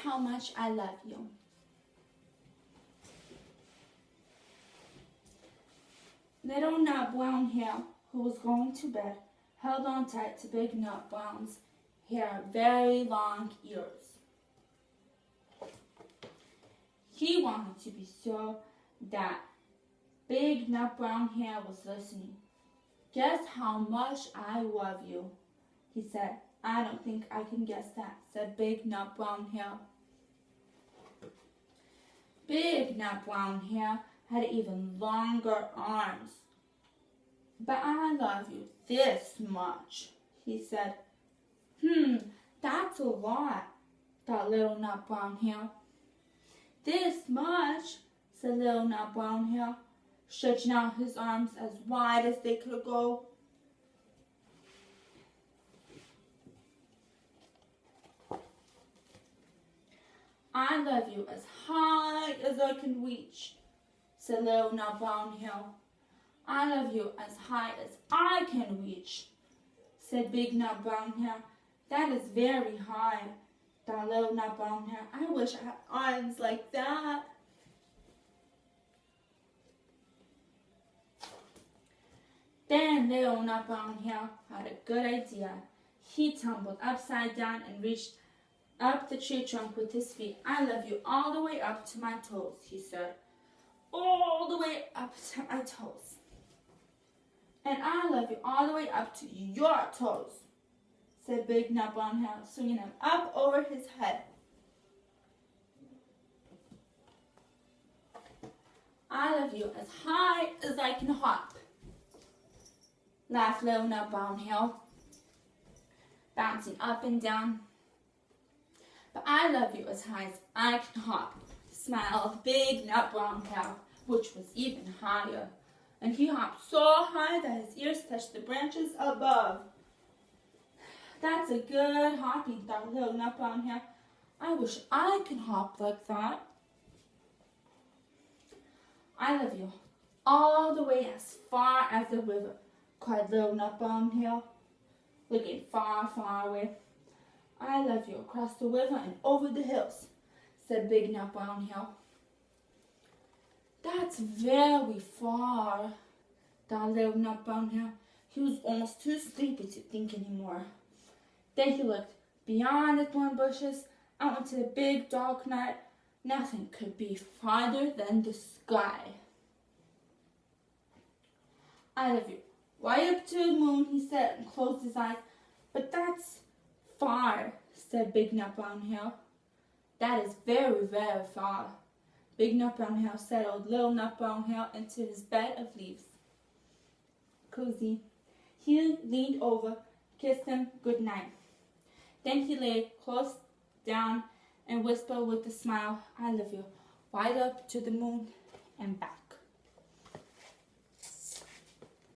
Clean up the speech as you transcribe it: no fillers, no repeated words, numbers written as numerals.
how much I love you. Little Nut Brown Hair, who was going to bed, held on tight to Big Nut Brown's very long ears. He wanted to be sure that Big Nut Brown Hair was listening. Guess how much I love you, he said. I don't think I can guess that, said Big Nut Brown Hair. Big Nut Brown Hair had even longer arms. But I love you this much, he said. That's a lot, thought Little Nut Brown Hair. This much, said Little Nut Brown Hair, stretching out his arms as wide as they could go. I love you as high as I can reach, said Little Nut Brown Hair. I love you as high as I can reach, said Big Nut Brown Hair. That is very high, thought Little Nut Brown Hair. I wish I had arms like that. Then Little Nut Brown Hair had a good idea. He tumbled upside down and reached up the tree trunk with his feet. I love you all the way up to my toes, he said. All the way up to my toes. And I love you all the way up to your toes, said Big Nut Brown Hair, swinging him up over his head. I love you as high as I can hop, laughed Little Nut Brown Hair, bouncing up and down. But I love you as high as I can hop, smiled Big Nut Brown Hair, which was even higher. And he hopped so high that his ears touched the branches above. That's a good hopping, thought Little Nut Brown Hair. I wish I could hop like that. I love you all the way as far as the river, cried Little Nut Brown Hair, looking far, far away. I love you across the river and over the hills, said Big Nut Brown Hair. That's very far, thought Little Nut Brown Hair. He was almost too sleepy to think anymore. Then he looked beyond the thorn bushes, out into the big dark night. Nothing could be farther than the sky. I love you right up to the moon, he said, and closed his eyes. But that's far, said Big Nut Brown Hair. That is very, very far. Big Nut Brown Hair settled Little Nut Brown Hair into his bed of leaves. Cozy. He leaned over, kissed him good night. Then he lay close down and whispered with a smile, I love you, right up to the moon and back.